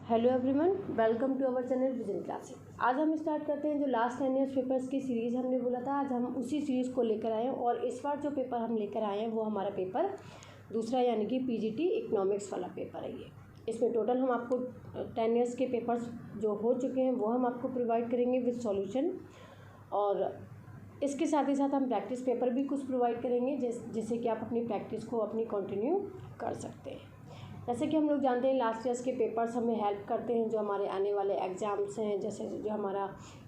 Hello everyone, welcome to our channel vision classes. आज हम start करते हैं जो लास्ट 10 ईयर्स पेपर्स की सीरीज़ हमने बोला था। आज हम उसी सीरीज़ को लेकर आए हैं और इस बार जो पेपर हम लेकर आए हैं वो हमारा पेपर दूसरा यानी कि पीजीटी इकोनॉमिक्स वाला पेपर है। ये इसमें टोटल हम आपको 10 ईयर्स के पेपर्स जो हो चुके हैं वो हम आपको प्रोवाइड करेंगे विद सॉल्यूशन, और इसके साथ ही साथ हम प्रैक्टिस पेपर भी कुछ प्रोवाइड करेंगे जिससे कि आप अपनी प्रैक्टिस को अपनी कंटिन्यू कर सकते हैं। जैसे कि हम लोग जानते हैं लास्ट ईयर्स के पेपर्स हमें हेल्प करते हैं जो हमारे आने वाले एग्ज़ाम्स हैं, जैसे जो हमारा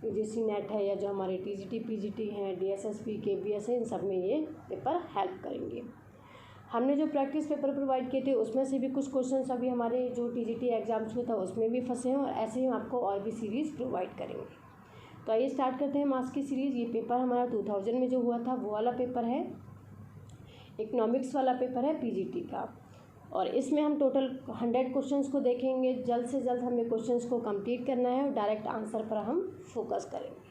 यूजीसी नेट है या जो हमारे टीजीटी पीजीटी हैं, डीएसएसबी केबीएस है, इन सब में ये पेपर हेल्प करेंगे। हमने जो प्रैक्टिस पेपर प्रोवाइड किए थे उसमें से भी कुछ क्वेश्चन अभी हमारे जो टीजीटी एग्ज़ाम्स हुए था उसमें भी फंसे हैं, और ऐसे ही हम आपको और भी सीरीज़ प्रोवाइड करेंगे। तो आइए स्टार्ट करते हैं मास की सीरीज़। ये पेपर हमारा 2000 में जो हुआ था वो वाला पेपर है, इकोनॉमिक्स वाला पेपर है पीजीटी का, और इसमें हम टोटल 100 क्वेश्चंस को देखेंगे। जल्द से जल्द हमें क्वेश्चंस को कंप्लीट करना है और डायरेक्ट आंसर पर हम फोकस करेंगे।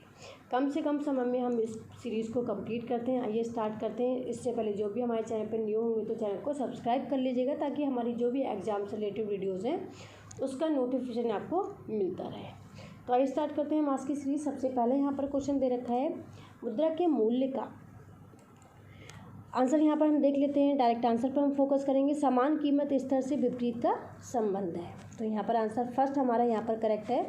कम से कम समय में हम इस सीरीज़ को कंप्लीट करते हैं। आइए स्टार्ट करते हैं। इससे पहले जो भी हमारे चैनल पर न्यू होंगे तो चैनल को सब्सक्राइब कर लीजिएगा ताकि हमारी जो भी एग्ज़ाम से रिलेटेड वीडियोज़ हैं उसका नोटिफिकेशन आपको मिलता रहे। तो आइए स्टार्ट करते हैं मास की सीरीज़। सबसे पहले यहाँ पर क्वेश्चन दे रखा है, मुद्रा के मूल्य का आंसर यहाँ पर हम देख लेते हैं। डायरेक्ट आंसर पर हम फोकस करेंगे। समान कीमत स्तर से विपरीत का संबंध है, तो यहाँ पर आंसर फर्स्ट हमारा यहाँ पर करेक्ट है।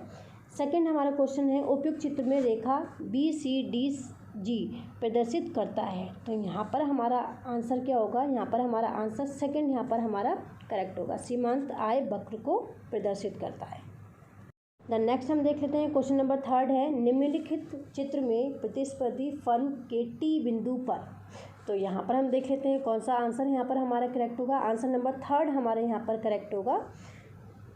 सेकंड हमारा क्वेश्चन है, उपयुक्त चित्र में रेखा BCDG प्रदर्शित करता है, तो यहाँ पर हमारा आंसर क्या होगा? यहाँ पर हमारा आंसर सेकंड यहाँ पर हमारा करेक्ट होगा। सीमांत आय वक्र को प्रदर्शित करता है। द नेक्स्ट हम देख लेते हैं। क्वेश्चन नंबर थर्ड है, निम्नलिखित चित्र में प्रतिस्पर्धी फर्म के टी बिंदु पर, तो यहाँ पर हम देख लेते हैं कौन सा आंसर यहाँ पर हमारा करेक्ट होगा। आंसर नंबर थर्ड हमारे यहाँ पर करेक्ट होगा,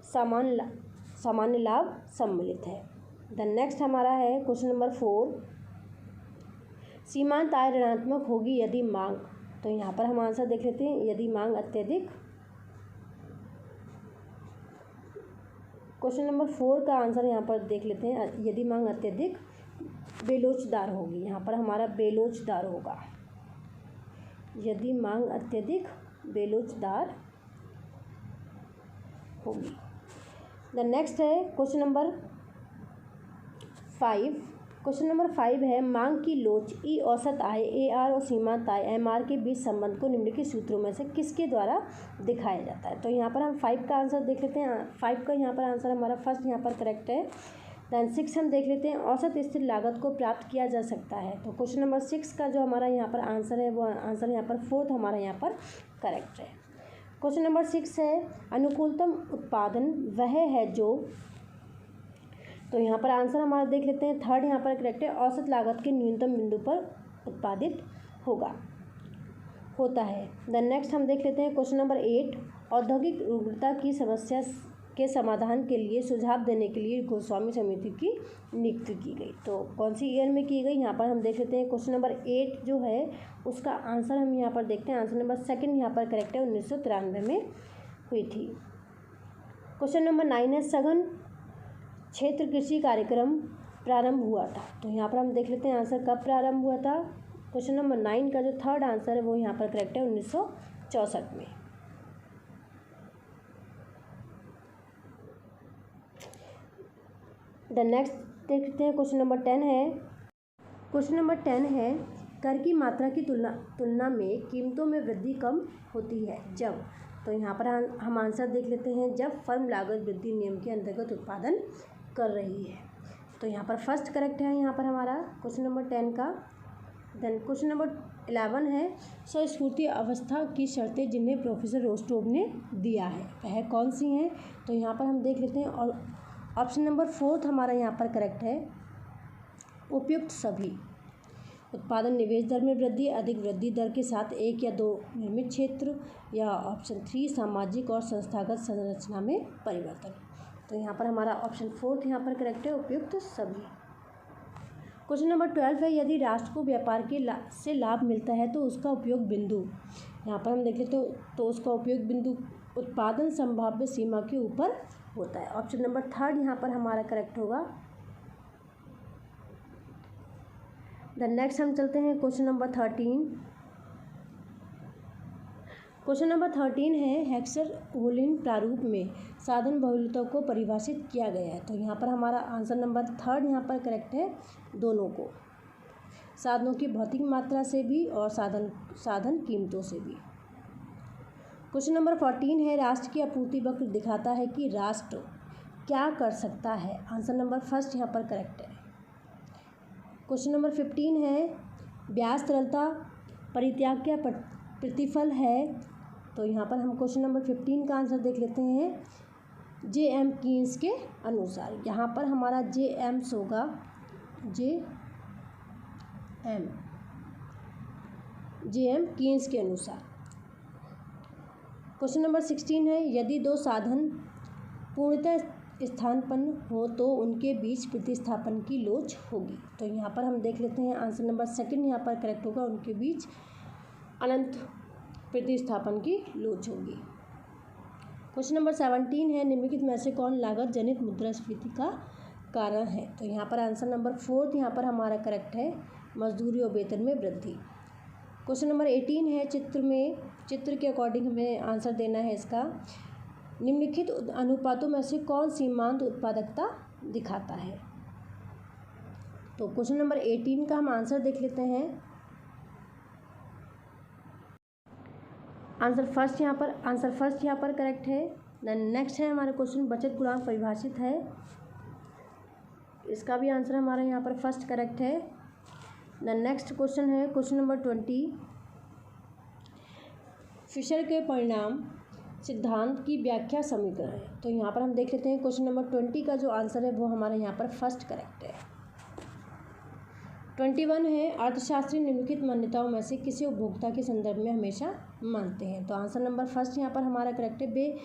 सामान्य लाभ सम्मिलित है। द नेक्स्ट हमारा है क्वेश्चन नंबर 4, सीमांत आय ऋणात्मक होगी यदि मांग, तो यहाँ पर हम आंसर देख लेते हैं, यदि मांग अत्यधिक। क्वेश्चन नंबर 4 का आंसर यहाँ पर देख लेते हैं, यदि मांग अत्यधिक बेलोचदार होगी, यहाँ पर हमारा बेलोचदार होगा, यदि मांग अत्यधिक बेलोचदार होगी। द नेक्स्ट है क्वेश्चन नंबर 5। क्वेश्चन नंबर 5 है, मांग की लोच ई औसत आय AR और सीमांत आय MR के बीच संबंध को निम्नलिखित सूत्रों में से किसके द्वारा दिखाया जाता है, तो यहाँ पर हम 5 का आंसर देख लेते हैं। 5 का यहाँ पर आंसर हमारा फर्स्ट यहाँ पर करेक्ट है। दैन 6 हम देख लेते हैं, औसत स्थिर लागत को प्राप्त किया जा सकता है, तो क्वेश्चन नंबर 6 का जो हमारा यहाँ पर आंसर है वो आंसर यहाँ पर फोर्थ हमारा यहाँ पर करेक्ट है। क्वेश्चन नंबर 6 है, अनुकूलतम उत्पादन वह है जो, तो यहाँ पर आंसर हमारा देख लेते हैं, थर्ड यहाँ पर करेक्ट है, औसत लागत के न्यूनतम बिंदु पर उत्पादित होता है। दैन नेक्स्ट हम देख लेते हैं क्वेश्चन नंबर 8, औद्योगिक उग्रता की समस्या के समाधान के लिए सुझाव देने के लिए गोस्वामी समिति की नियुक्ति की गई, तो कौन सी ईयर में की गई, यहाँ पर हम देख लेते हैं। क्वेश्चन नंबर 8 जो है उसका आंसर हम यहाँ पर देखते हैं, आंसर नंबर सेकंड यहाँ पर करेक्ट है, 1993 में हुई थी। क्वेश्चन नंबर 9 है, सघन क्षेत्र कृषि कार्यक्रम प्रारंभ हुआ था, तो यहाँ पर हम देख लेते हैं आंसर कब प्रारंभ हुआ था। क्वेश्चन नंबर 9 का जो थर्ड आंसर है वो यहाँ पर करेक्ट है, 1964 में। द नेक्स्ट देखते हैं क्वेश्चन नंबर 10 है। क्वेश्चन नंबर 10 है, कर की मात्रा की तुलना में कीमतों में वृद्धि कम होती है जब, तो यहाँ पर हम आंसर देख लेते हैं, जब फर्म लागत वृद्धि नियम के अंतर्गत उत्पादन कर रही है, तो यहाँ पर फर्स्ट करेक्ट है यहाँ पर हमारा क्वेश्चन नंबर 10 का। देन क्वेश्चन नंबर 11 है, स्वस्फूर्ति अवस्था की शर्तें जिन्हें प्रोफेसर रोस्टोव ने दिया है वह कौन सी हैं, तो यहाँ पर हम देख लेते हैं, और ऑप्शन नंबर 4 हमारा यहाँ पर करेक्ट है, उपयुक्त सभी। उत्पादन निवेश दर में वृद्धि, अधिक वृद्धि दर के साथ एक या दो निर्मित क्षेत्र, या ऑप्शन 3 सामाजिक और संस्थागत संरचना में परिवर्तन, तो यहाँ पर हमारा ऑप्शन 4 यहाँ पर करेक्ट है, उपयुक्त सभी। क्वेश्चन नंबर 12 है, यदि राष्ट्र को व्यापार के से लाभ मिलता है तो उसका उपयोग बिंदु, यहाँ पर हम देख लेते तो उसका उपयोग बिंदु उत्पादन संभाव्य सीमा के ऊपर होता है। ऑप्शन नंबर 3 यहाँ पर हमारा करेक्ट होगा। द नेक्स्ट हम चलते हैं क्वेश्चन नंबर 13। क्वेश्चन नंबर 13 है हेक्सर-ओलिन प्रारूप में साधन बहुलता को परिभाषित किया गया है। तो यहाँ पर हमारा आंसर नंबर 3 यहाँ पर करेक्ट है, दोनों को, साधनों की भौतिक मात्रा से भी और साधन कीमतों से भी। क्वेश्चन नंबर 14 है राष्ट्र की आपूर्ति वक्र दिखाता है कि राष्ट्र क्या कर सकता है। आंसर नंबर 1 यहाँ पर करेक्ट है। क्वेश्चन नंबर 15 है ब्याज तरलता परित्याग का प्रतिफल है। तो यहाँ पर हम क्वेश्चन नंबर 15 का आंसर देख लेते हैं जे.एम. कीन्स के अनुसार। यहाँ पर हमारा जे.एम्स होगा, जे.एम. कीन्स के अनुसार। क्वेश्चन नंबर 16 है यदि दो साधन पूर्णतः स्थानापन्न हो तो उनके बीच प्रतिस्थापन की लोच होगी। तो यहाँ पर हम देख लेते हैं आंसर नंबर 2 यहाँ पर करेक्ट होगा, उनके बीच अनंत प्रतिस्थापन की लोच होगी। क्वेश्चन नंबर 17 है निम्नलिखित में से कौन लागत जनित मुद्रास्फीति का कारण है। तो यहाँ पर आंसर नंबर 4 यहाँ पर हमारा करेक्ट है, मजदूरी और वेतन में वृद्धि। क्वेश्चन नंबर 18 है चित्र के अकॉर्डिंग हमें आंसर देना है इसका। निम्नलिखित अनुपातों में से कौन सीमांत उत्पादकता दिखाता है। तो क्वेश्चन नंबर 18 का हम आंसर देख लेते हैं। आंसर फर्स्ट यहाँ पर करेक्ट है। देन नेक्स्ट है हमारा क्वेश्चन बचत गुणांक परिभाषित है, इसका भी आंसर हमारा यहाँ पर फर्स्ट करेक्ट है। देन नेक्स्ट क्वेश्चन है क्वेश्चन नंबर 20 फिशर के परिणाम सिद्धांत की व्याख्या समीकरण है। तो यहाँ पर हम देख लेते हैं क्वेश्चन नंबर 20 का जो आंसर है वो हमारा यहाँ पर फर्स्ट करेक्ट है। 21 है अर्थशास्त्री निम्नलिखित मान्यताओं में से किसी उपभोक्ता के संदर्भ में हमेशा मानते हैं। तो आंसर नंबर फर्स्ट यहाँ पर हमारा करेक्ट है, वे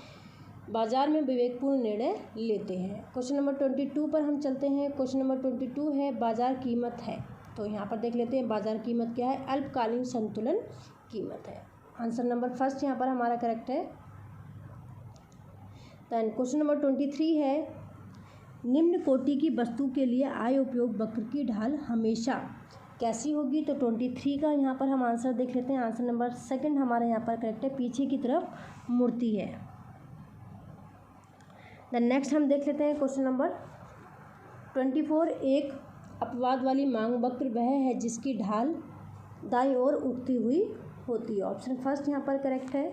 बाजार में विवेकपूर्ण निर्णय लेते हैं। क्वेश्चन नंबर 22 पर हम चलते हैं। क्वेश्चन नंबर 22 है बाजार कीमत है। तो यहाँ पर देख लेते हैं बाजार कीमत क्या है, अल्पकालीन संतुलन कीमत है। आंसर नंबर फर्स्ट यहाँ पर हमारा करेक्ट है। देन क्वेश्चन नंबर 23 है निम्न कोटि की वस्तु के लिए आय उपयोग वक्र की ढाल हमेशा कैसी होगी। तो 23 का यहाँ पर हम आंसर देख लेते हैं। आंसर नंबर 2 हमारा यहाँ पर करेक्ट है, पीछे की तरफ मुड़ती है। देन नेक्स्ट हम देख लेते हैं क्वेश्चन नंबर 24 एक अपवाद वाली मांग वक्र वह है जिसकी ढाल दाईं ओर उठती हुई होती है। ऑप्शन फर्स्ट यहाँ पर करेक्ट है।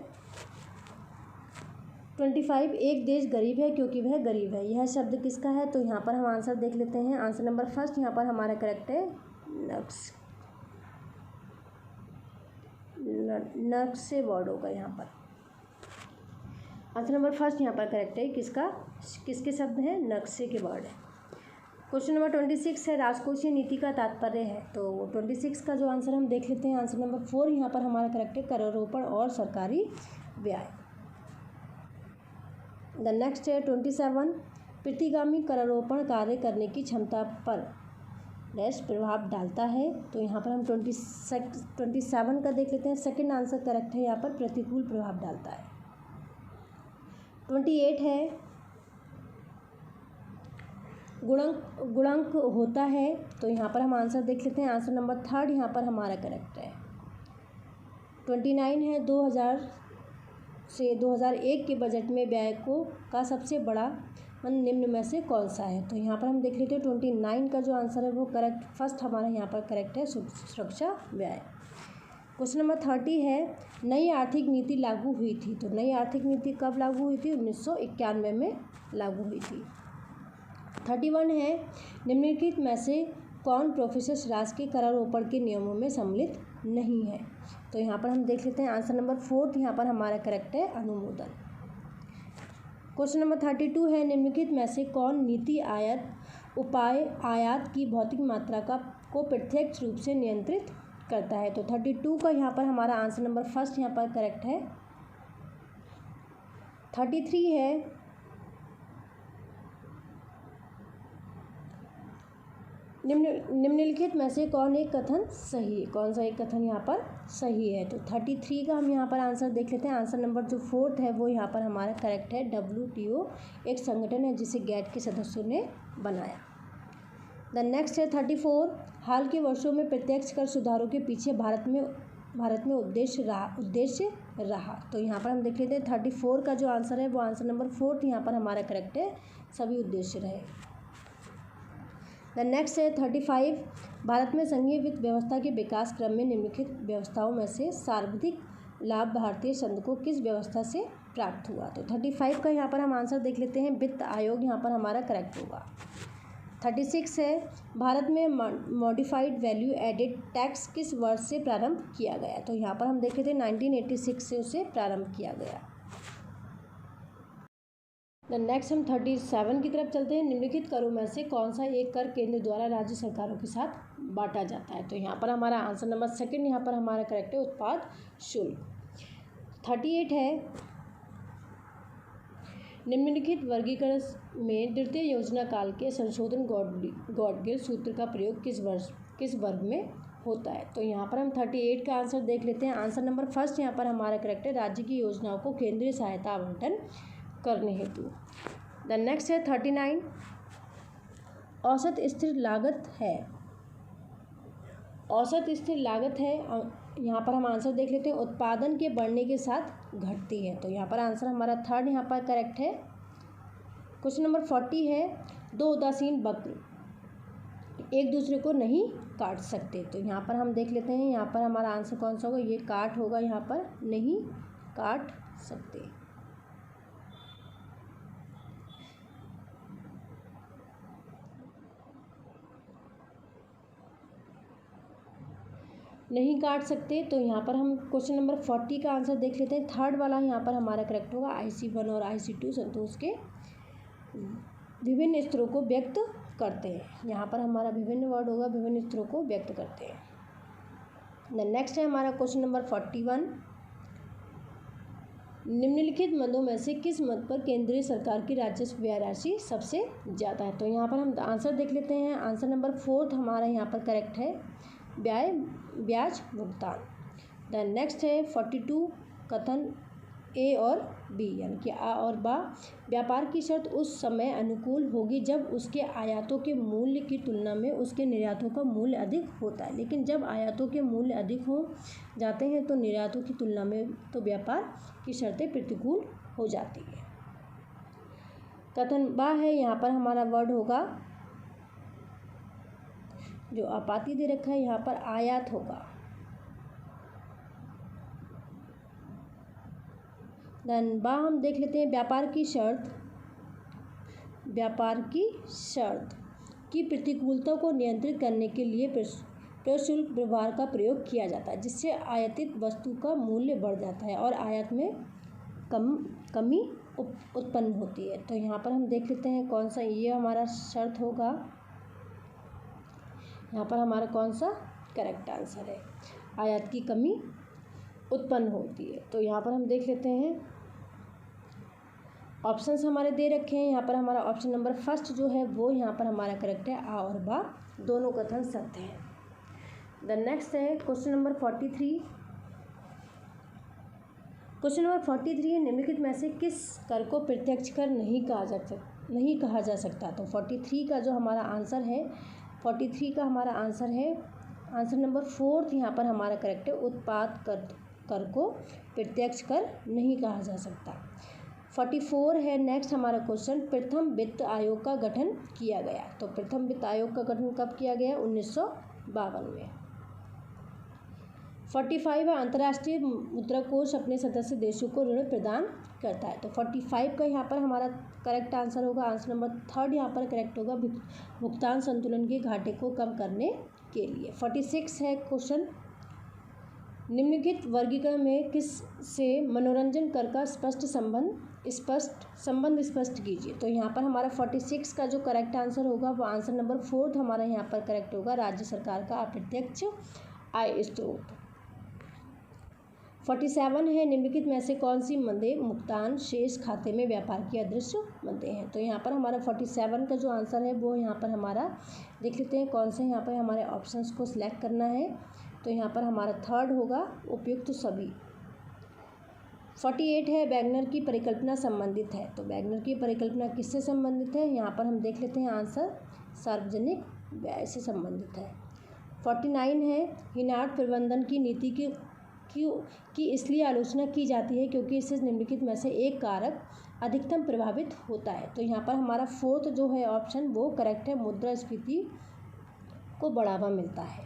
25 एक देश गरीब है क्योंकि वह गरीब है, यह शब्द किसका है। तो यहाँ पर हम आंसर देख लेते हैं। आंसर नंबर फर्स्ट यहाँ पर हमारा करेक्ट है, नक्स से वर्ड होगा यहाँ पर। आंसर नंबर फर्स्ट यहाँ पर करेक्ट है, किसके शब्द हैं, नक्शे के वर्ड है। क्वेश्चन नंबर 26 है राजकोषीय नीति का तात्पर्य है। तो 26 का जो आंसर हम देख लेते हैं। आंसर नंबर 4 यहाँ पर हमारा करेक्ट है, करारोपण और सरकारी व्यय। द नेक्स्ट है 27 प्रतिगामी करारोपण कार्य करने की क्षमता पर डैश प्रभाव डालता है। तो यहाँ पर हम 27 का देख लेते हैं। सेकंड आंसर करेक्ट है, यहाँ पर प्रतिकूल प्रभाव डालता है। 28 है गुणांक होता है। तो यहाँ पर हम आंसर देख लेते हैं। आंसर नंबर 3 यहाँ पर हमारा करेक्ट है। 29 है 2000 से 2001 के बजट में व्यय का सबसे बड़ा निम्न में से कौन सा है। तो यहाँ पर हम देख लेते हैं 29 का जो आंसर है वो करेक्ट फर्स्ट हमारा यहाँ पर करेक्ट है, सुरक्षा व्यय। क्वेश्चन नंबर 30 है नई आर्थिक नीति लागू हुई थी। तो नई आर्थिक नीति कब लागू हुई थी, 1991 में लागू हुई थी। 31 है निम्नलिखित में से कौन प्रोफेसर राज के करारोपण के नियमों में सम्मिलित नहीं है। तो यहाँ पर हम देख लेते हैं। आंसर नंबर 4 यहाँ पर हमारा करेक्ट है, अनुमोदन। क्वेश्चन नंबर 32 है निम्नलिखित में से कौन नीति उपाय आयात की भौतिक मात्रा को प्रत्यक्ष रूप से नियंत्रित करता है। तो 32 का यहाँ पर हमारा आंसर नंबर फर्स्ट यहाँ पर करेक्ट है। 33 है निम्नलिखित में से कौन एक कथन सही है, कौन सा एक कथन यहाँ पर सही है। तो 33 का हम यहाँ पर आंसर देख लेते हैं। आंसर नंबर जो 4 है वो यहाँ पर हमारा करेक्ट है। WTO एक संगठन है जिसे गैट के सदस्यों ने बनाया। द नेक्स्ट है 34 हाल के वर्षों में प्रत्यक्ष कर सुधारों के पीछे भारत में भारत में उद्देश्य रहा। तो यहाँ पर हम देख लेते हैं 34 का जो आंसर है वो आंसर नंबर 4 यहाँ पर हमारा करेक्ट है, सभी उद्देश्य रहे। द नेक्स्ट है 35, भारत में संघीय वित्त व्यवस्था के विकास क्रम में निम्नलिखित व्यवस्थाओं में से सर्वाधिक लाभ भारतीय संघ को किस व्यवस्था से प्राप्त हुआ। तो 35 का यहाँ पर हम आंसर देख लेते हैं, वित्त आयोग यहाँ पर हमारा करेक्ट होगा। 36 है, भारत में मॉडिफाइड वैल्यू एडेड टैक्स किस वर्ष से प्रारंभ किया गया। तो यहाँ पर हम देख लेते हैं 1986 से उसे प्रारंभ किया गया। द नेक्स्ट हम 37 की तरफ चलते हैं, निम्नलिखित करों में से कौन सा एक कर केंद्र द्वारा राज्य सरकारों के साथ बांटा जाता है। तो यहाँ पर हमारा आंसर नंबर 2 यहाँ पर हमारा करेक्ट है, उत्पाद शुल्क। 38 है, निम्नलिखित वर्गीकरण में द्वितीय योजना काल के संशोधन गॉडगिल सूत्र का प्रयोग किस वर्ग में होता है। तो यहाँ पर हम 38 का आंसर देख लेते हैं, आंसर नंबर 1 यहाँ पर हमारा करेक्ट है, राज्य की योजनाओं को केंद्रीय सहायता आवंटन करने हेतु। द नेक्स्ट है 39, औसत स्थिर लागत है। औसत स्थिर लागत है, यहाँ पर हम आंसर देख लेते हैं, उत्पादन के बढ़ने के साथ घटती है। तो यहाँ पर आंसर हमारा 3 यहाँ पर करेक्ट है। क्वेश्चन नंबर 40 है, दो उदासीन वक्र एक दूसरे को नहीं काट सकते। तो यहाँ पर हम देख लेते हैं, यहाँ पर हमारा आंसर कौन सा होगा, ये काट होगा, यहाँ पर नहीं काट सकते। नहीं काट सकते। तो यहाँ पर हम क्वेश्चन नंबर 40 का आंसर देख लेते हैं, 3rd वाला यहाँ पर हमारा करेक्ट होगा। IC1 और IC2 संतोष के विभिन्न स्तरों को व्यक्त करते हैं। यहाँ पर हमारा विभिन्न वर्ड होगा, विभिन्न स्तरों को व्यक्त करते हैं। द नेक्स्ट है हमारा क्वेश्चन नंबर 41, निम्नलिखित मदों में से किस मद पर केंद्रीय सरकार की राजस्व व्यय राशि सबसे ज़्यादा है। तो यहाँ पर हम आंसर देख लेते हैं, आंसर नंबर 4 हमारा यहाँ पर करेक्ट है, ब्याज भुगतान। द नेक्स्ट है 42, कथन ए और बी यानी कि आ और बा, व्यापार की शर्त उस समय अनुकूल होगी जब उसके आयातों के मूल्य की तुलना में उसके निर्यातों का मूल्य अधिक होता है, लेकिन जब आयातों के मूल्य अधिक हो जाते हैं तो निर्यातों की तुलना में तो व्यापार की शर्तें प्रतिकूल हो जाती है। कथन बा है, यहाँ पर हमारा वर्ड होगा, जो आपाती दे रखा है यहाँ पर आयात होगा। देन बा हम देख लेते हैं, व्यापार की शर्त की प्रतिकूलता को नियंत्रित करने के लिए प्रशुल्क व्यवहार का प्रयोग किया जाता है, जिससे आयातित वस्तु का मूल्य बढ़ जाता है और आयात में कमी उत्पन्न होती है। तो यहाँ पर हम देख लेते हैं कौन सा ये हमारा शर्त होगा, यहाँ पर हमारा कौन सा करेक्ट आंसर है, आयात की कमी उत्पन्न होती है। तो यहाँ पर हम देख लेते हैं, ऑप्शंस हमारे दे रखे हैं, यहाँ पर हमारा ऑप्शन नंबर 1 जो है वो यहाँ पर हमारा करेक्ट है, आ और बा दोनों कथन सत्य हैं। द नेक्स्ट है क्वेश्चन नंबर 43, क्वेश्चन नंबर 43 है, निम्नलिखित में से किस कर को प्रत्यक्ष कर नहीं कहा जा सकता। तो 43 का जो हमारा आंसर है, 43 का हमारा आंसर है, आंसर नंबर 4 यहाँ पर हमारा करेक्ट है, उत्पाद कर को प्रत्यक्ष कर नहीं कहा जा सकता। 44 है नेक्स्ट हमारा क्वेश्चन, प्रथम वित्त आयोग का गठन किया गया। तो प्रथम वित्त आयोग का गठन कब किया गया, 1952 में। 45 है, अंतर्राष्ट्रीय मुद्रा कोष अपने सदस्य देशों को ऋण प्रदान करता है। तो 45 का यहाँ पर हमारा करेक्ट आंसर होगा, आंसर नंबर 3 यहाँ पर करेक्ट होगा, भुगतान संतुलन के घाटे को कम करने के लिए। 46 है क्वेश्चन, निम्नलिखित वर्गीकरण में किस से मनोरंजन कर का संबंध स्पष्ट कीजिए। तो यहाँ पर हमारा 46 का जो करेक्ट आंसर होगा वो आंसर नंबर 4 हमारा यहाँ पर करेक्ट होगा, राज्य सरकार का अप्रत्यक्ष आय स्रोत। 47 है, निम्नलिखित में से कौन सी मदें भुगतान शेष खाते में व्यापार की अदृश्य मदें हैं। तो यहाँ पर हमारा 47 का जो आंसर है वो यहाँ पर हमारा देख लेते हैं कौन से, यहाँ पर हमारे ऑप्शंस को सिलेक्ट करना है। तो यहाँ पर हमारा 3rd होगा, उपयुक्त सभी। 48 है, वैगनर की परिकल्पना संबंधित है। तो वैगनर की परिकल्पना किससे संबंधित है, यहाँ पर हम देख लेते हैं आंसर सार्वजनिक व्यय से संबंधित है। 49 है, हिनार्ड प्रबंधन की नीति की इसलिए आलोचना की जाती है क्योंकि इससे निम्नलिखित में से एक कारक अधिकतम प्रभावित होता है। तो यहाँ पर हमारा फोर्थ जो है ऑप्शन वो करेक्ट है, मुद्रास्फीति को बढ़ावा मिलता है।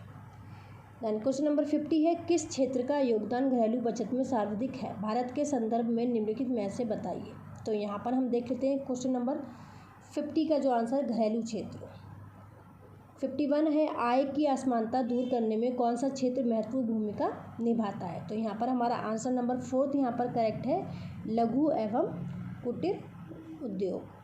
देन क्वेश्चन नंबर 50 है, किस क्षेत्र का योगदान घरेलू बचत में सर्वाधिक है? भारत के संदर्भ में निम्नलिखित में से बताइए। तो यहाँ पर हम देख लेते हैं क्वेश्चन नंबर 50 का जो आंसर घरेलू क्षेत्र। 51 है, आय की असमानता दूर करने में कौन सा क्षेत्र महत्वपूर्ण भूमिका निभाता है? तो यहाँ पर हमारा आंसर नंबर 4 यहाँ पर करेक्ट है, लघु एवं कुटीर उद्योग।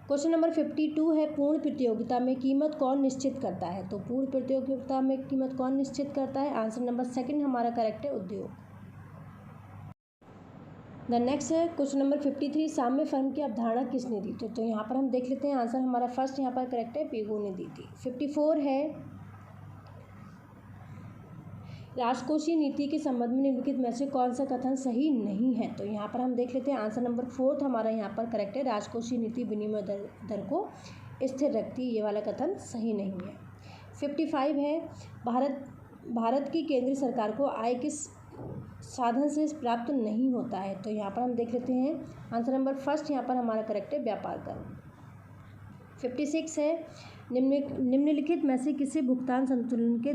क्वेश्चन नंबर 52 है, पूर्ण प्रतियोगिता में कीमत कौन निश्चित करता है? तो पूर्ण प्रतियोगिता में कीमत कौन निश्चित करता है? आंसर नंबर 2 हमारा करेक्ट है, उद्योग। द नेक्स्ट है क्वेश्चन नंबर 53, साम्य फर्म की अवधारणा किसने दी थी? तो यहाँ पर हम देख लेते हैं आंसर हमारा फर्स्ट यहाँ पर करेक्ट है, पीगो ने दी थी। 54 है, राजकोषीय नीति के संबंध में निम्नलिखित में से कौन सा कथन सही नहीं है? तो यहाँ पर हम देख लेते हैं आंसर नंबर 4 हमारा यहाँ पर करेक्ट है, राजकोषीय नीति विनिमय दर को स्थिर रखती है, ये वाला कथन सही नहीं है। 55 है, भारत की केंद्रीय सरकार को आय किस साधन से प्राप्त नहीं होता है? तो यहाँ पर हम देख लेते हैं आंसर नंबर फर्स्ट यहाँ पर हमारा करेक्ट है, व्यापार कर। 56 है, निम्नलिखित में से किसे भुगतान संतुलन के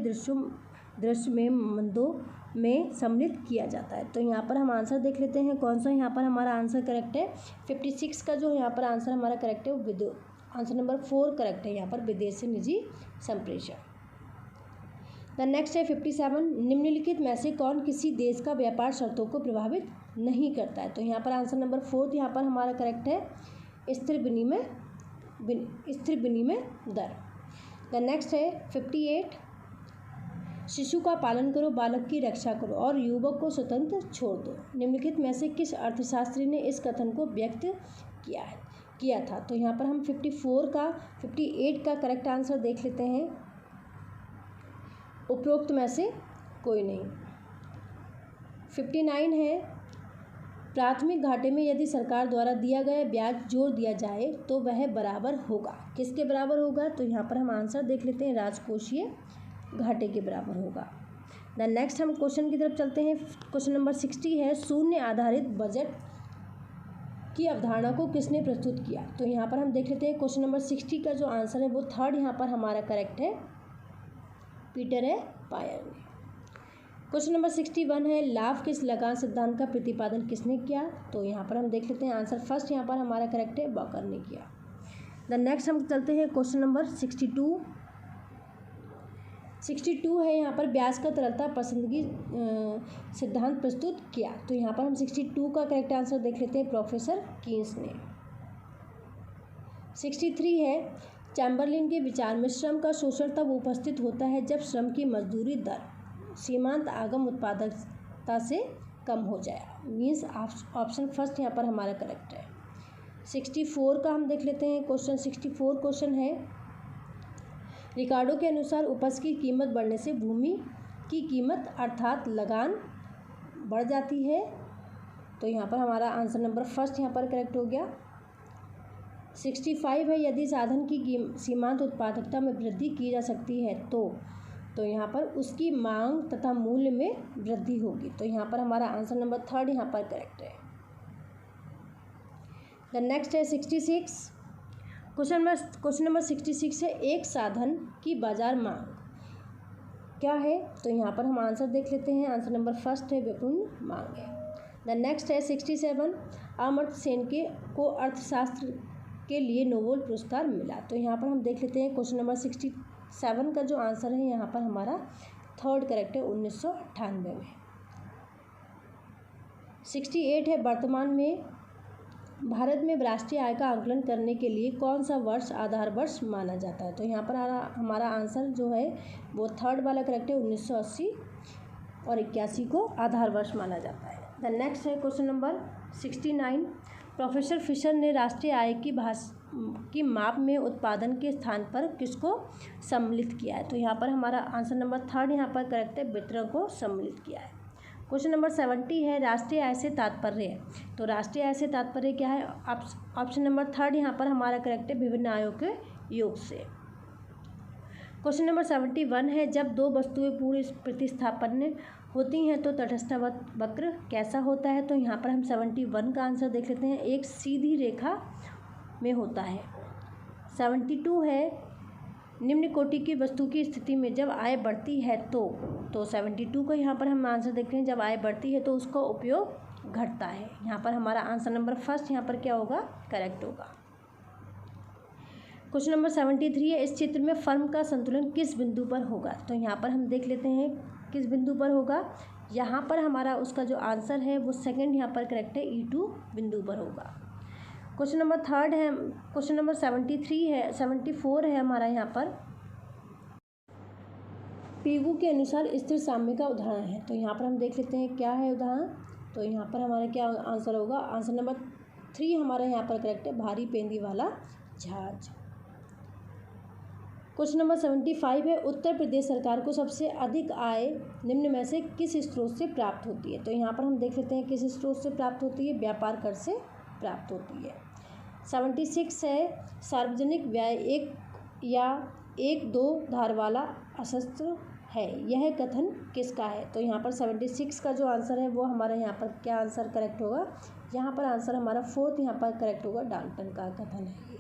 दृश्य में मंदों में सम्मिलित किया जाता है? तो यहाँ पर हम आंसर देख लेते हैं कौन सा यहाँ पर हमारा आंसर करेक्ट है। 56 का जो यहाँ पर आंसर हमारा करेक्ट है वो आंसर नंबर 4 करेक्ट है, यहाँ पर विदेश से निजी संप्रेषण। द नेक्स्ट है 57, निम्नलिखित में से कौन किसी देश का व्यापार शर्तों को प्रभावित नहीं करता है? तो यहाँ पर आंसर नंबर 4 यहाँ पर हमारा करेक्ट है, स्थिर विनिमय दर। द नेक्स्ट है 58, शिशु का पालन करो, बालक की रक्षा करो और युवक को स्वतंत्र छोड़ दो। निम्नलिखित में से किस अर्थशास्त्री ने इस कथन को व्यक्त किया था? तो यहाँ पर हम 58 का करेक्ट आंसर देख लेते हैं, उपरोक्त में से कोई नहीं। 59 है, प्राथमिक घाटे में यदि सरकार द्वारा दिया गया ब्याज जोड़ दिया जाए तो वह बराबर होगा, किसके बराबर होगा? तो यहाँ पर हम आंसर देख लेते हैं, राजकोषीय घाटे के बराबर होगा। द नेक्स्ट हम क्वेश्चन की तरफ चलते हैं। क्वेश्चन नंबर 60 है, शून्य आधारित बजट की अवधारणा को किसने प्रस्तुत किया? तो यहाँ पर हम देख लेते हैं क्वेश्चन नंबर 60 का जो आंसर है वो 3rd यहाँ पर हमारा करेक्ट है, पीटर ए पायर ने। क्वेश्चन नंबर 61 है, लाभ के लगान सिद्धांत का प्रतिपादन किसने किया? तो यहाँ पर हम देख लेते हैं आंसर फर्स्ट यहाँ पर हमारा करेक्ट है, बकर ने किया। द नेक्स्ट हम चलते हैं क्वेश्चन नंबर 62 है, यहाँ पर ब्याज का तरलता पसंदगी सिद्धांत प्रस्तुत किया। तो यहाँ पर हम 62 का करेक्ट आंसर देख लेते हैं, प्रोफेसर कीन्स ने। 63 है, चैम्बरलिन के विचार में श्रम का शोषण तब उपस्थित होता है जब श्रम की मजदूरी दर सीमांत आगम उत्पादकता से कम हो जाए। मीन्स ऑप्शन फर्स्ट यहाँ पर हमारा करेक्ट है। 64 का हम देख लेते हैं क्वेश्चन। 64 क्वेश्चन है, रिकार्डो के अनुसार उपज की कीमत बढ़ने से भूमि की कीमत अर्थात लगान बढ़ जाती है। तो यहाँ पर हमारा आंसर नंबर फर्स्ट यहाँ पर करेक्ट हो गया। 65 है, यदि साधन की सीमांत उत्पादकता में वृद्धि की जा सकती है तो यहाँ पर उसकी मांग तथा मूल्य में वृद्धि होगी। तो यहाँ पर हमारा आंसर नंबर 3rd यहाँ पर करेक्ट है। द नेक्स्ट है 66 क्वेश्चन नंबर 66 है, एक साधन की बाजार मांग क्या है? तो यहाँ पर हम आंसर देख लेते हैं, आंसर नंबर फर्स्ट है, विपुल मांग है। द नेक्स्ट है 67, अमर्त्य सेन को अर्थशास्त्र के लिए नोबेल पुरस्कार मिला। तो यहाँ पर हम देख लेते हैं क्वेश्चन नंबर 67 का जो आंसर है यहाँ पर हमारा 3rd करेक्ट है, 1998 में। 68 है, वर्तमान में भारत में राष्ट्रीय आय का आंकलन करने के लिए कौन सा वर्ष आधार वर्ष माना जाता है? तो यहाँ पर हमारा आंसर जो है वो 3rd वाला करेक्ट है, 1980 और 81 को आधार वर्ष माना जाता है। द नेक्स्ट है क्वेश्चन नंबर 69, प्रोफेसर फिशर ने राष्ट्रीय आय की माप में उत्पादन के स्थान पर किसको सम्मिलित किया है? तो यहाँ पर हमारा आंसर नंबर 3rd यहाँ पर करेक्ट है, वितरण को सम्मिलित किया है। क्वेश्चन नंबर 70 है, राष्ट्रीय आय से तात्पर्य है। तो राष्ट्रीय आय से तात्पर्य क्या है? ऑप्शन नंबर 3rd यहाँ पर हमारा करेक्ट है, विभिन्न आयों के योग से। क्वेश्चन नंबर 71 है, जब दो वस्तुएं पूर्ण प्रतिस्थापन होती हैं तो तटस्थवत वक्र कैसा होता है, तो यहाँ पर हम 71 का आंसर देख लेते हैं, एक सीधी रेखा में होता है। 72 है निम्न कोटि की वस्तु की स्थिति में जब आय बढ़ती है तो 72 का यहाँ पर हम आंसर देखते हैं, जब आय बढ़ती है तो उसका उपयोग घटता है। यहाँ पर हमारा आंसर नंबर फर्स्ट यहाँ पर क्या होगा, करेक्ट होगा। क्वेश्चन नंबर 73 है, इस चित्र में फर्म का संतुलन किस बिंदु पर होगा, तो यहाँ पर हम देख लेते हैं किस बिंदु पर होगा। यहाँ पर हमारा उसका जो आंसर है वो सेकंड यहाँ पर करेक्ट है, E2 बिंदु पर होगा। क्वेश्चन नंबर थर्ड है, क्वेश्चन नंबर 74 है हमारा यहाँ पर, पीगू के अनुसार स्थिर साम्य का उदाहरण है, तो यहाँ पर हम देख लेते हैं क्या है उदाहरण। तो यहाँ पर हमारा क्या आंसर होगा, आंसर नंबर 3 हमारा यहाँ पर करेक्ट है, भारी पेंदी वाला जहाज। क्वेश्चन नंबर 75 है, उत्तर प्रदेश सरकार को सबसे अधिक आय निम्न में से किस स्रोत से प्राप्त होती है, तो यहाँ पर हम देख लेते हैं किस स्रोत से प्राप्त होती है, व्यापार कर से प्राप्त होती है। 76 है, सार्वजनिक व्यय एक या एक दो धार वाला अशस्त्र है, यह कथन किसका है, तो यहाँ पर 76 का जो आंसर है वो हमारा यहाँ पर क्या आंसर करेक्ट होगा, यहाँ पर आंसर हमारा फोर्थ यहाँ पर करेक्ट होगा, डाल्टन का कथन है ये।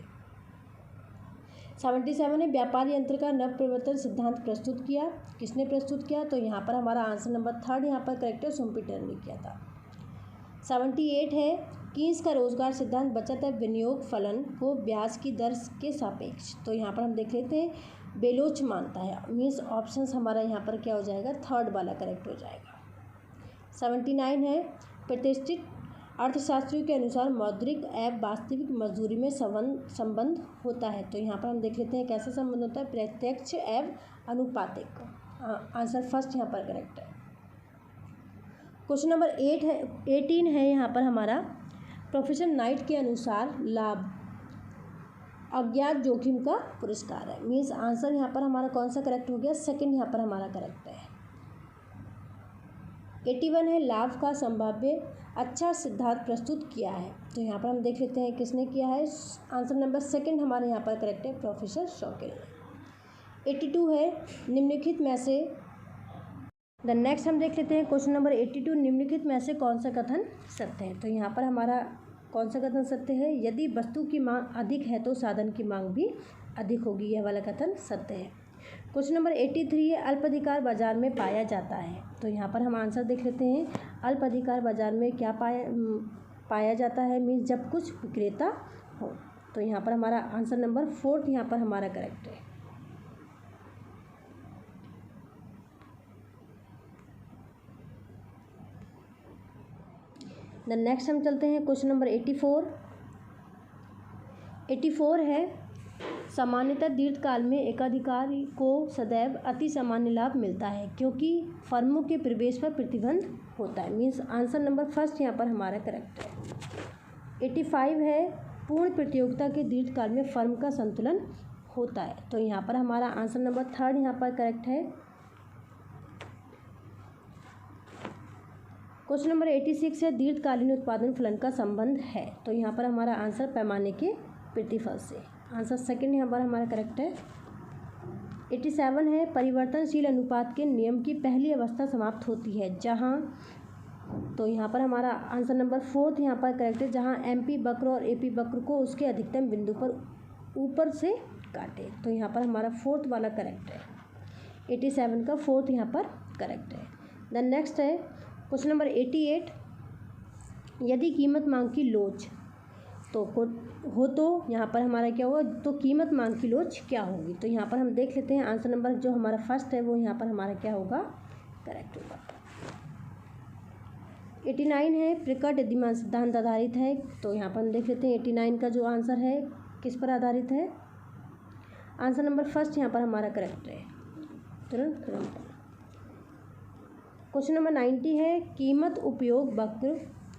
77 है, व्यापार यंत्र का नव प्रवर्तन सिद्धांत प्रस्तुत किया, किसने प्रस्तुत किया, तो यहाँ पर हमारा आंसर नंबर थर्ड यहाँ पर करेक्ट है, शुम्पीटर ने किया था। 78 है, कीन्स का रोजगार सिद्धांत बचत विनियोग फलन को ब्याज की दर के सापेक्ष, तो यहाँ पर हम देख लेते हैं बेलोच मानता है, मीन्स ऑप्शंस हमारा यहाँ पर क्या हो जाएगा, थर्ड वाला करेक्ट हो जाएगा। 79 है, प्रतिष्ठित अर्थशास्त्रियों के अनुसार मौद्रिक एवं वास्तविक मजदूरी में संबंध होता है, तो यहाँ पर हम देख लेते हैं कैसा संबंध होता है, प्रत्यक्ष एवं अनुपातिक। आंसर फर्स्ट यहाँ पर करेक्ट है। क्वेश्चन नंबर 18 है यहाँ पर हमारा, प्रोफेसर नाइट के अनुसार लाभ अज्ञात जोखिम का पुरस्कार है, मीन्स आंसर यहाँ पर हमारा कौन सा करेक्ट हो गया, सेकंड यहाँ पर हमारा करेक्ट है। 81 है, लाभ का संभाव्य अच्छा सिद्धांत प्रस्तुत किया है, तो यहाँ पर हम देख लेते हैं किसने किया है, आंसर नंबर सेकंड हमारे यहाँ पर करेक्ट है, प्रोफेसर शॉकेल। 82 है, निम्नलिखित में से द नेक्स्ट हम देख लेते हैं क्वेश्चन नंबर 82, निम्नलिखित में से कौन सा कथन सत्य है, तो यहाँ पर हमारा कौन सा कथन सत्य है, यदि वस्तु की मांग अधिक है तो साधन की मांग भी अधिक होगी, यह वाला कथन सत्य है। क्वेश्चन नंबर 83 है, अल्प अधिकार बाजार में पाया जाता है, तो यहाँ पर हम आंसर देख लेते हैं, अल्प अधिकार बाजार में क्या पाया जाता है, मीन्स जब कुछ विक्रेता हो, तो यहाँ पर हमारा आंसर नंबर फोर्थ यहाँ पर हमारा करेक्ट है। द नेक्स्ट हम चलते हैं क्वेश्चन नंबर 84 है, सामान्यतः दीर्घकाल में एकाधिकारी को सदैव अति सामान्य लाभ मिलता है क्योंकि फर्मों के प्रवेश पर प्रतिबंध होता है, मीन्स आंसर नंबर फर्स्ट यहाँ पर हमारा करेक्ट है। 85 है, पूर्ण प्रतियोगिता के दीर्घकाल में फर्म का संतुलन होता है, तो यहाँ पर हमारा आंसर नंबर थर्ड यहाँ पर करेक्ट है। क्वेश्चन नंबर 86 है, दीर्घकालीन उत्पादन फलन का संबंध है, तो यहाँ पर हमारा आंसर पैमाने के प्रतिफल से, आंसर सेकंड यहाँ पर हमारा करेक्ट है। 87 है, परिवर्तनशील अनुपात के नियम की पहली अवस्था समाप्त होती है जहाँ, तो यहाँ पर हमारा आंसर नंबर फोर्थ यहाँ पर करेक्ट है, जहाँ MP वक्र और AP वक्र को उसके अधिकतम बिंदु पर ऊपर से काटे, तो यहाँ पर हमारा फोर्थ वाला करेक्ट है, 87 का फोर्थ यहाँ पर करेक्ट है। देन नेक्स्ट है क्वेश्चन नंबर 88, यदि कीमत मांग की लोच तो हो तो यहाँ पर हमारा क्या होगा, तो कीमत मांग की लोच क्या होगी, तो यहाँ पर हम देख लेते हैं आंसर नंबर जो हमारा फर्स्ट है वो यहाँ पर हमारा क्या होगा, करेक्ट होगा। 89 है, प्रकट यदिमान सिद्धांत आधारित है, तो यहाँ पर हम देख लेते हैं 89 का जो आंसर है किस पर आधारित है, आंसर नंबर फर्स्ट यहाँ पर हमारा करेक्ट है, तुरंत। क्वेश्चन नंबर 90 है, कीमत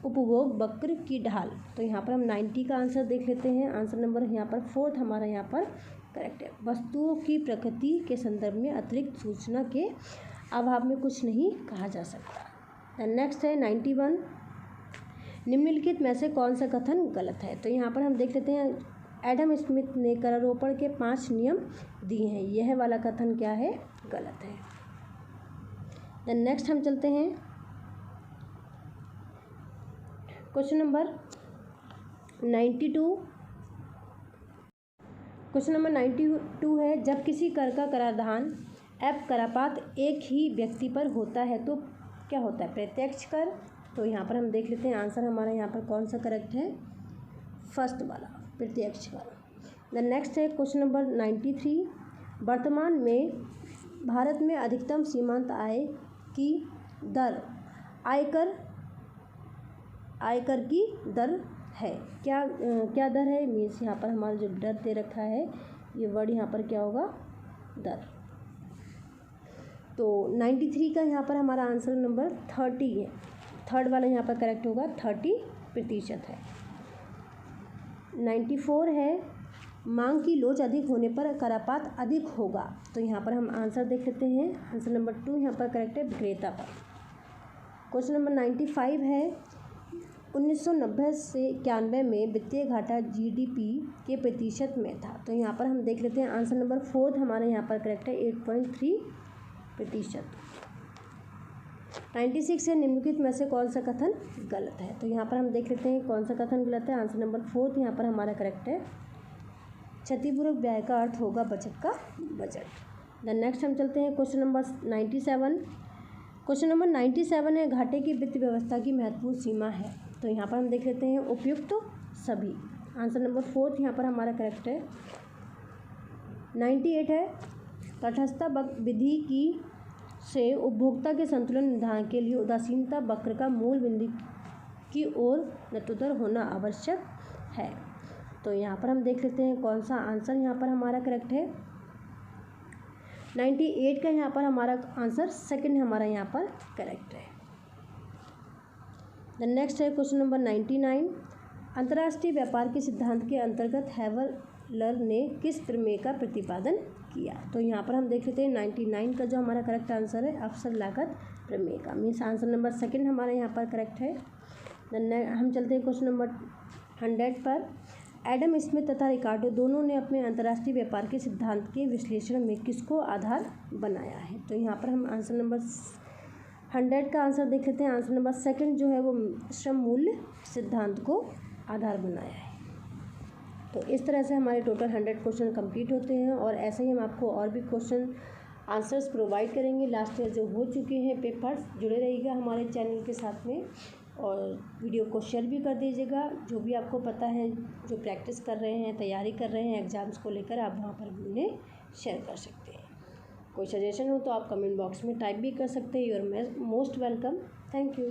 उपभोग वक्र की ढाल, तो यहाँ पर हम 90 का आंसर देख लेते हैं, आंसर नंबर यहाँ पर फोर्थ हमारा यहाँ पर करेक्ट है। वस्तुओं की प्रकृति के संदर्भ में अतिरिक्त सूचना के अभाव में कुछ नहीं कहा जा सकता। नेक्स्ट है 91, निम्नलिखित में से कौन सा कथन गलत है, तो यहाँ पर हम देख लेते हैं, एडम स्मिथ ने करारोपण के 5 नियम दिए हैं, यह वाला कथन क्या है, गलत है। देन नेक्स्ट हम चलते हैं क्वेश्चन नंबर 92। क्वेश्चन नंबर 92 है, जब किसी कर का कराधान एवं करापात एक ही व्यक्ति पर होता है तो क्या होता है? प्रत्यक्ष कर। तो यहाँ पर हम देख लेते हैं आंसर हमारा यहाँ पर कौन सा करेक्ट है, फर्स्ट वाला प्रत्यक्ष कर। देन नेक्स्ट है क्वेश्चन नंबर 93, वर्तमान में भारत में अधिकतम सीमांत आय की दर आयकर की दर है, क्या दर है? मीन्स यहाँ पर हमारा जो दर दे रखा है ये वर्ड यहाँ पर क्या होगा, दर। तो 93 का यहाँ पर हमारा आंसर नंबर 30 है, थर्ड वाला यहाँ पर करेक्ट होगा, 30% है। 94 है, मांग की लोच अधिक होने पर करापात अधिक होगा। तो यहाँ पर हम आंसर देख लेते हैं, आंसर नंबर 2 यहाँ पर करेक्ट है, विक्रेता पर। क्वेश्चन नंबर 95 है, 1990 से 91 में वित्तीय घाटा जीडीपी के प्रतिशत में था। तो यहाँ पर हम देख लेते हैं आंसर नंबर 4 हमारे यहाँ पर करेक्ट है, 8.3%। 96 है, निम्नलिखित में से कौन सा कथन गलत है? तो यहाँ पर हम देख लेते हैं कौन सा कथन गलत है, आंसर नंबर 4 यहाँ पर हमारा करेक्ट है, क्षतिपूर्वक व्यय का अर्थ होगा बचत का बजट। देन नेक्स्ट हम चलते हैं क्वेश्चन नंबर 97। क्वेश्चन नंबर 97 है, घाटे की वित्त व्यवस्था की महत्वपूर्ण सीमा है। तो यहाँ पर हम देख लेते हैं उपयुक्त सभी, आंसर नंबर 4 यहाँ पर हमारा करेक्ट है। 98 है, तटस्थता विधि की से उपभोक्ता के संतुलन निर्धारण के लिए उदासीनता वक्र का मूल बिंदु की ओर नतोदर होना आवश्यक है। तो यहाँ पर हम देख लेते हैं कौन सा आंसर यहाँ पर हमारा करेक्ट है। 98 का यहाँ पर हमारा आंसर सेकंड हमारा यहाँ पर करेक्ट है। द नेक्स्ट है क्वेश्चन नंबर 99, अंतर्राष्ट्रीय व्यापार के सिद्धांत के अंतर्गत हैवलर ने किस प्रमेय का प्रतिपादन किया? तो यहाँ पर हम देख लेते हैं 99 का जो हमारा करेक्ट आंसर है, अवसर लागत प्रमेय का। मीन्स आंसर नंबर सेकंड हमारा यहाँ पर करेक्ट है। हम चलते हैं क्वेश्चन नंबर 100 पर। एडम स्मिथ तथा रिकार्डो दोनों ने अपने अंतर्राष्ट्रीय व्यापार के सिद्धांत के विश्लेषण में किसको आधार बनाया है? तो यहाँ पर हम आंसर नंबर 100 का आंसर देख लेते हैं, आंसर नंबर सेकंड जो है वो श्रम मूल्य सिद्धांत को आधार बनाया है। तो इस तरह से हमारे टोटल 100 क्वेश्चन कंप्लीट होते हैं और ऐसे ही हम आपको और भी क्वेश्चन आंसर्स प्रोवाइड करेंगे लास्ट ईयर जो हो चुके हैं पेपर्स। जुड़े रहिएगा हमारे चैनल के साथ में और वीडियो को शेयर भी कर दीजिएगा। जो भी आपको पता है, जो प्रैक्टिस कर रहे हैं, तैयारी कर रहे हैं एग्ज़ाम्स को लेकर, आप वहाँ पर भी उन्हें शेयर कर सकते हैं। कोई सजेशन हो तो आप कमेंट बॉक्स में टाइप भी कर सकते हैं। You are most welcome. Thank you.